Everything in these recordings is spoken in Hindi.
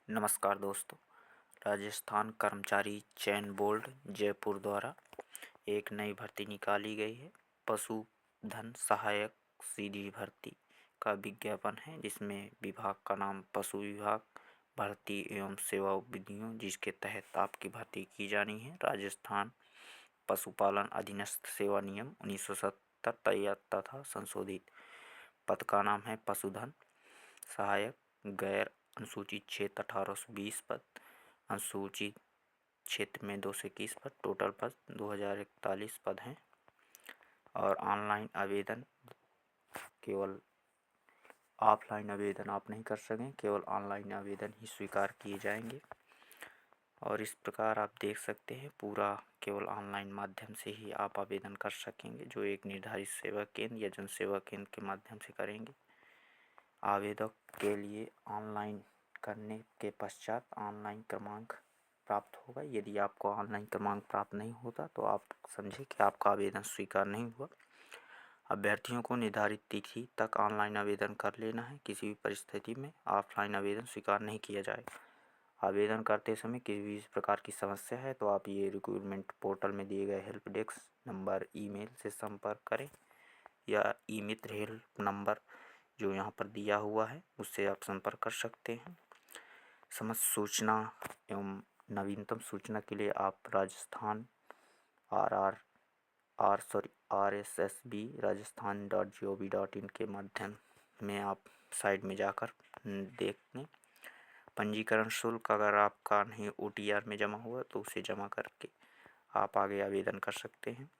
नमस्कार दोस्तों। राजस्थान कर्मचारी चयन बोर्ड जयपुर द्वारा एक नई भर्ती निकाली गई है। पशुधन सहायक सीधी भर्ती का विज्ञापन है, जिसमें विभाग का नाम पशु विभाग भर्ती एवं सेवा विधियों, जिसके तहत आपकी भर्ती की जानी है। राजस्थान पशुपालन अधीनस्थ सेवा नियम 1970 तैयार तथा संशोधित। पद का नाम है पशुधन सहायक, गैर अनुसूचित क्षेत्र 1820 पद, अनुसूचित क्षेत्र में 221 पद, टोटल पद 2041 पद हैं। और ऑनलाइन आवेदन, केवल ऑफलाइन आवेदन आप नहीं कर सकें, केवल ऑनलाइन आवेदन ही स्वीकार किए जाएंगे। और इस प्रकार आप देख सकते हैं, पूरा केवल ऑनलाइन माध्यम से ही आप आवेदन कर सकेंगे, जो एक निर्धारित सेवा केंद्र या जन सेवा केंद्र के माध्यम से करेंगे। आवेदक के लिए ऑनलाइन करने के पश्चात ऑनलाइन क्रमांक प्राप्त होगा। यदि आपको ऑनलाइन क्रमांक प्राप्त नहीं होता तो आप समझें कि आपका आवेदन स्वीकार नहीं हुआ। अभ्यर्थियों को निर्धारित तिथि तक ऑनलाइन आवेदन कर लेना है। किसी भी परिस्थिति में ऑफलाइन आवेदन स्वीकार नहीं किया जाएगा। आवेदन करते समय किसी भी प्रकार की समस्या है तो आप ये रिक्रूटमेंट पोर्टल में दिए गए हेल्प डेस्क नंबर, ईमेल से संपर्क करें, या ई मित्र हेल्प नंबर जो यहाँ पर दिया हुआ है उससे आप संपर्क कर सकते हैं। समस्त सूचना एवं नवीनतम सूचना के लिए आप राजस्थान RSSB rajasthan.gov.in के माध्यम में आप साइट में जाकर देख लें। पंजीकरण शुल्क अगर आपका नहीं OTR में जमा हुआ तो उसे जमा करके आप आगे आवेदन कर सकते हैं।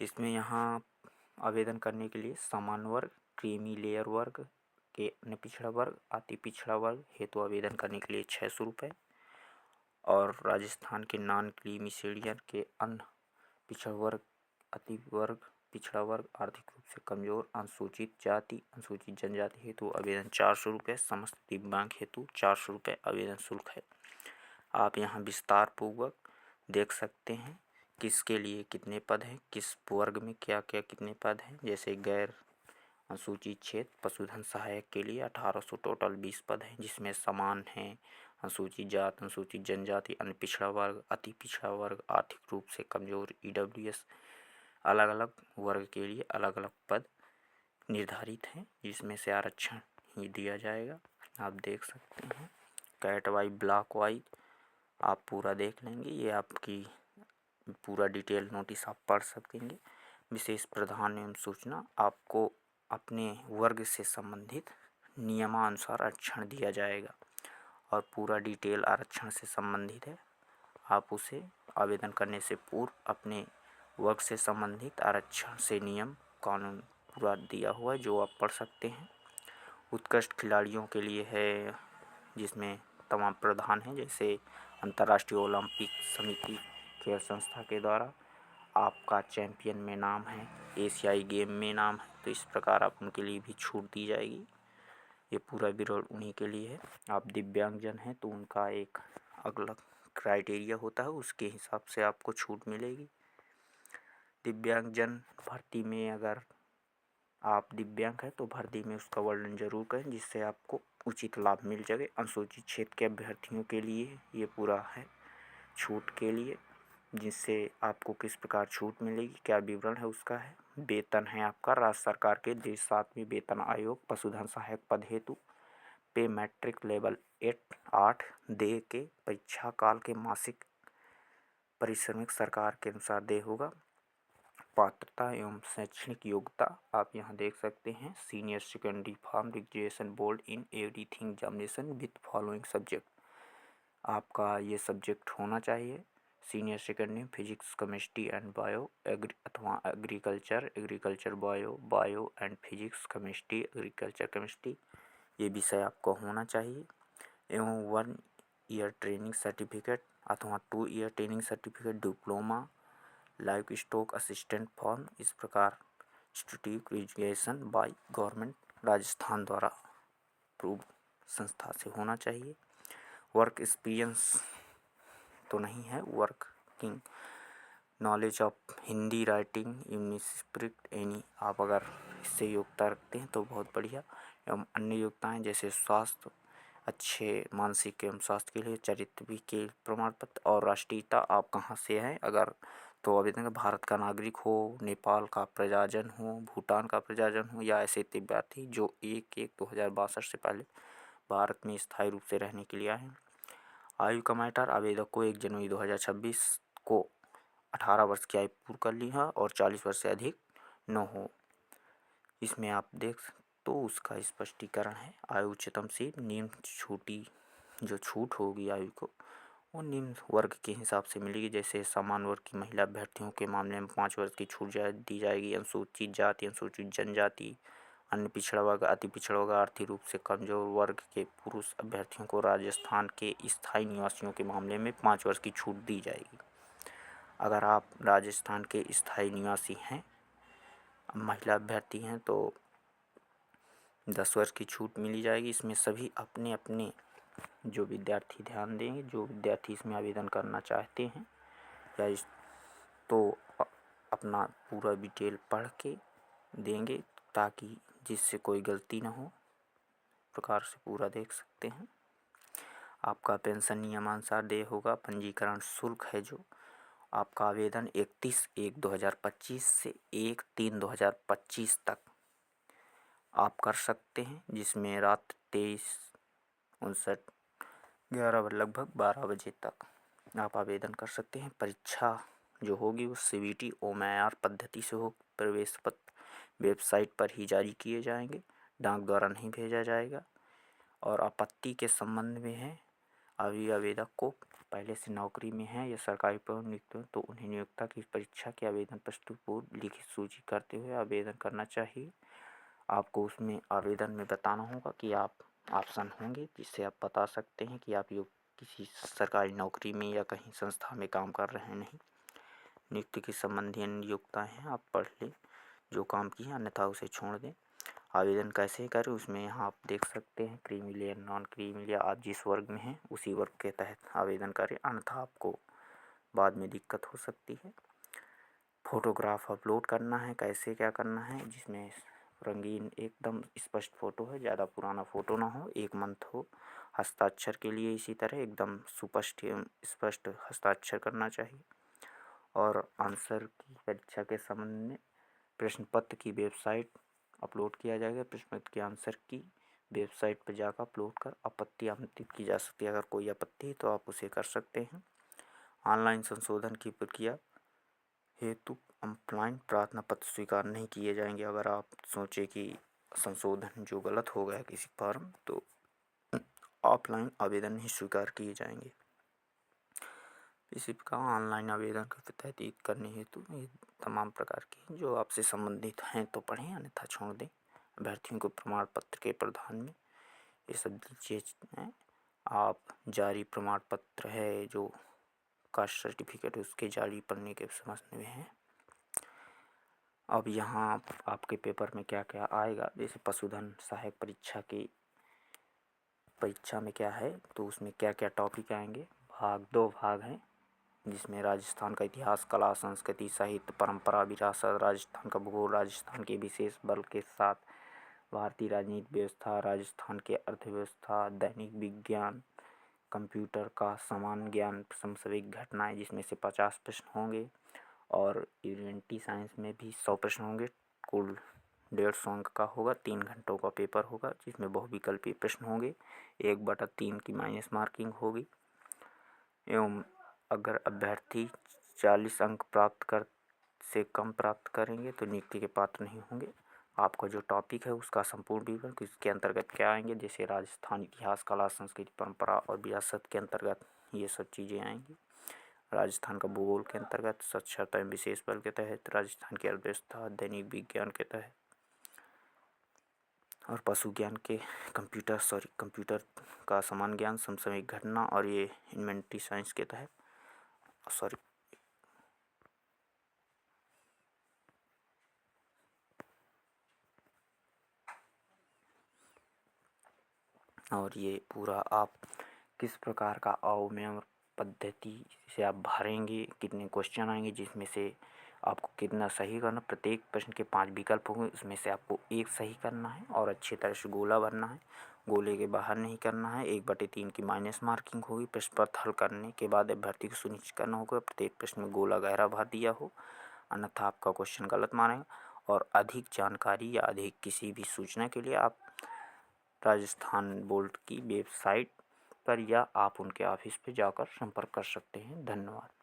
इसमें यहाँ आवेदन करने के लिए सामान्य वर्ग, क्रीमी लेयर वर्ग के अन्य पिछड़ा वर्ग, अति पिछड़ा वर्ग हेतु आवेदन करने के लिए 600 रुपये, और राजस्थान के नॉन क्रीमी श्रेणियन के अन्य पिछड़ा वर्ग, अति वर्ग, पिछड़ा वर्ग, आर्थिक रूप से कमजोर, अनुसूचित जाति, अनुसूचित जनजाति हेतु आवेदन 400 रुपये, समस्त दिव्यांग हेतु 400 रुपये आवेदन शुल्क है। आप यहाँ विस्तार पूर्वक देख सकते हैं किसके लिए कितने पद हैं, किस वर्ग में क्या क्या कितने पद हैं। जैसे गैर अनुसूचित क्षेत्र पशुधन सहायक के लिए 1800 टोटल 20 पद हैं, जिसमें समान हैं अनुसूचित जात, अनुसूचित जनजाति, अन्य पिछड़ा वर्ग, अति पिछड़ा वर्ग, आर्थिक रूप से कमजोर, EWS। अलग अलग वर्ग के लिए अलग अलग पद निर्धारित हैं, जिसमें से आरक्षण ही दिया जाएगा। आप देख सकते हैं कैट वाइज, ब्लॉक वाइज आप पूरा देख लेंगे। ये आपकी पूरा डिटेल नोटिस आप पढ़ सकेंगे। विशेष प्रावधान एवं सूचना, आपको अपने वर्ग से संबंधित नियमानुसार आरक्षण दिया जाएगा और पूरा डिटेल आरक्षण से संबंधित है। आप उसे आवेदन करने से पूर्व अपने वर्ग से संबंधित आरक्षण से नियम कानून पूरा दिया हुआ है, जो आप पढ़ सकते हैं। उत्कृष्ट खिलाड़ियों के लिए है, जिसमें तमाम प्रावधान हैं, जैसे अंतर्राष्ट्रीय ओलंपिक समिति खेल संस्था के द्वारा आपका चैंपियन में नाम है, एशियाई गेम में नाम है, तो इस प्रकार आप उनके लिए भी छूट दी जाएगी। ये पूरा विवरण उन्हीं के लिए है। आप दिव्यांगजन हैं तो उनका एक अलग क्राइटेरिया होता है, उसके हिसाब से आपको छूट मिलेगी। दिव्यांगजन भर्ती में अगर आप दिव्यांग हैं तो भर्ती में उसका वर्णन जरूर करें, जिससे आपको उचित लाभ मिल जाए। अनुसूचित क्षेत्र के अभ्यर्थियों के लिए ये पूरा है छूट के लिए, जिससे आपको किस प्रकार छूट मिलेगी, क्या विवरण है उसका है। वेतन है आपका राज्य सरकार के 7वें वेतन आयोग पशुधन सहायक पद हेतु पे मैट्रिक लेवल 8 दे के परीक्षा काल के मासिक परिश्रमिक सरकार के अनुसार दे होगा। पात्रता एवं शैक्षणिक योग्यता आप यहाँ देख सकते हैं। Senior secondary form graduation board in everything examination with following subject, आपका ये सब्जेक्ट होना चाहिए। Senior secondary physics, chemistry and bio, अथवा agriculture bio and physics, chemistry, agriculture chemistry, ये विषय आपको होना चाहिए। एवं 1 ईयर ट्रेनिंग सर्टिफिकेट अथवा 2 ear training certificate, diploma, life stock assistant form, इस प्रकार institute graduation by government Rajasthan द्वारा अप्रूव संस्था से होना चाहिए। वर्क एक्सपीरियंस तो नहीं है, working knowledge of Hindi writing in script any, आप अगर इससे योग्यता रखते हैं तो बहुत बढ़िया। एवं अन्य योग्यताएं जैसे स्वास्थ्य अच्छे मानसिक एवं स्वास्थ्य के लिए चरित्र भी के प्रमाण पत्र और राष्ट्रीयता आप कहाँ से हैं अगर तो आवेदन का भारत का नागरिक हो, नेपाल का प्रजाजन हो, भूटान का प्रजाजन हो या ऐसे तिब्बती जो 1/1/2062 से पहले भारत में स्थायी रूप से रहने के लिए आए हैं। आयु का मैटर आवेदक को 1 जनवरी 2026 को 18 वर्ष की आयु पूरी कर ली है और 40 वर्ष से अधिक न हो। इसमें आप देख तो उसका स्पष्टीकरण है। आयु उच्चतम से निम्न छोटी जो छूट होगी आयु को वो निम्न वर्ग के हिसाब से मिलेगी। जैसे समान वर्ग की महिला अभ्यर्थियों के मामले में 5 वर्ष की छूट दी जाएगी। अनुसूचित जाति, अनुसूचित जनजाति, अन्य पिछड़ा वर्ग, अति पिछड़ा वर्ग, आर्थिक रूप से कमजोर वर्ग के पुरुष अभ्यर्थियों को राजस्थान के स्थायी निवासियों के मामले में 5 वर्ष की छूट दी जाएगी। अगर आप राजस्थान के स्थायी निवासी हैं, महिला अभ्यर्थी हैं तो 10 वर्ष की छूट मिली जाएगी। इसमें सभी अपने अपने जो विद्यार्थी ध्यान देंगे, जो विद्यार्थी इसमें आवेदन करना चाहते हैं या इस तो अपना पूरा डिटेल पढ़ के देंगे ताकि जिससे कोई गलती ना हो प्रकार से पूरा देख सकते हैं। आपका पेंशन नियमानुसार देय होगा। पंजीकरण शुल्क है जो आपका आवेदन 31/1/2025 से 1/3/2025 तक आप कर सकते हैं, जिसमें रात 23:59 लगभग 12 बजे तक आप आवेदन कर सकते हैं। परीक्षा जो होगी वो CBT OMR पद्धति से हो। प्रवेश पत्र वेबसाइट पर ही जारी किए जाएंगे, डाक द्वारा नहीं भेजा जाएगा। और आपत्ति के संबंध में है अभी आवेदक को पहले से नौकरी में है या सरकारी पर नियुक्त हो तो उन्हें नियोक्ता की परीक्षा के आवेदन प्रस्तुत पूर्व लिखित सूची करते हुए आवेदन करना चाहिए। आपको उसमें आवेदन में बताना होगा कि आप ऑप्शन होंगे जिससे आप बता सकते हैं कि आप किसी सरकारी नौकरी में या कहीं संस्था में काम कर रहे हैं नहीं। नियुक्ति के संबंधी अन्य योग्यताएँ हैं, आप पढ़ लें जो काम की है, अन्यथा उसे छोड़ दें। आवेदन कैसे करें उसमें यहाँ आप देख सकते हैं creamy layer, non creamy layer, आप जिस वर्ग में हैं उसी वर्ग के तहत आवेदन करें, अन्यथा आपको बाद में दिक्कत हो सकती है। फ़ोटोग्राफ अपलोड करना है, कैसे क्या करना है, जिसमें रंगीन एकदम स्पष्ट फ़ोटो है, ज़्यादा पुराना फ़ोटो ना हो, 1 मंथ हो। हस्ताक्षर के लिए इसी तरह एकदम सुस्पष्ट एवं स्पष्ट हस्ताक्षर करना चाहिए। और आंसर की परीक्षा के संबंध में प्रश्न पत्र की वेबसाइट अपलोड किया जाएगा। प्रश्न पत्र के आंसर की वेबसाइट पर जाकर अपलोड कर आपत्ति आमंत्रित की जा सकती है। अगर कोई आपत्ति है तो आप उसे कर सकते हैं। ऑनलाइन संशोधन की प्रक्रिया हेतु ऑफलाइन प्रार्थना पत्र स्वीकार नहीं किए जाएंगे। अगर आप सोचे कि संशोधन जो गलत हो गया किसी फॉर्म तो ऑफलाइन आवेदन नहीं स्वीकार किए जाएंगे। इसी प्रकार ऑनलाइन आवेदन का तहकीक करने हेतु ये तमाम प्रकार की जो आपसे संबंधित हैं तो पढ़ें, अन्यथा छोड़ दें। अभ्यर्थियों को प्रमाण पत्र के प्रदान में ये सब चीज़ हैं। आप जारी प्रमाण पत्र है जो कास्ट सर्टिफिकेट उसके जारी पढ़ने के समझ में हैं। अब यहाँ आपके पेपर में क्या क्या आएगा, जैसे पशुधन सहायक परीक्षा में क्या है तो उसमें क्या क्या टॉपिक आएंगे। 2 भाग हैं जिसमें राजस्थान का इतिहास, कला, संस्कृति, साहित्य, परंपरा, विरासत, राजस्थान का भूगोल, राजस्थान के विशेष बल के साथ भारतीय राजनीतिक व्यवस्था, राजस्थान के अर्थव्यवस्था, दैनिक विज्ञान, कंप्यूटर का सामान्य ज्ञान, समसामयिक घटनाएं जिसमें से 50 प्रश्न होंगे और यूनिटी साइंस में भी 100 प्रश्न होंगे। कुल 150 अंक का होगा। 3 घंटों का पेपर होगा जिसमें बहुविकल्पीय प्रश्न होंगे। 1/3 की माइनस मार्किंग होगी। एवं अगर अभ्यर्थी 40 अंक से कम प्राप्त करेंगे तो नियुक्ति के पात्र नहीं होंगे। आपका जो टॉपिक है उसका संपूर्ण विवरण इसके अंतर्गत क्या आएंगे, जैसे राजस्थान इतिहास, कला, संस्कृति, परंपरा और विरासत के अंतर्गत ये सब चीज़ें आएंगी। राजस्थान का भूगोल के अंतर्गत, साक्षरता एवं विशेष बल के तहत, राजस्थान की अर्थव्यवस्था, दैनिक विज्ञान के तहत और पशु ज्ञान के कंप्यूटर का सामान्य ज्ञान, समसामयिक घटना और ये इन्वेंटरी साइंस के तहत और ये पूरा आप किस प्रकार का अवयव पद्धति से आप भरेंगे, कितने क्वेश्चन आएंगे जिसमें से आपको कितना सही करना, प्रत्येक प्रश्न के 5 विकल्प होंगे, उसमें से आपको एक सही करना है और अच्छी तरह से गोला भरना है, गोले के बाहर नहीं करना है। 1/3 की माइनस मार्किंग होगी। प्रश्न पत्र हल करने के बाद अभ्यर्थी को सुनिश्चित करना होगा प्रत्येक प्रश्न में गोला गहरा भर दिया हो, अन्यथा आपका क्वेश्चन गलत मानेगा। और अधिक जानकारी या अधिक किसी भी सूचना के लिए आप राजस्थान बोर्ड की वेबसाइट पर या आप उनके ऑफिस पे जाकर संपर्क कर सकते हैं। धन्यवाद।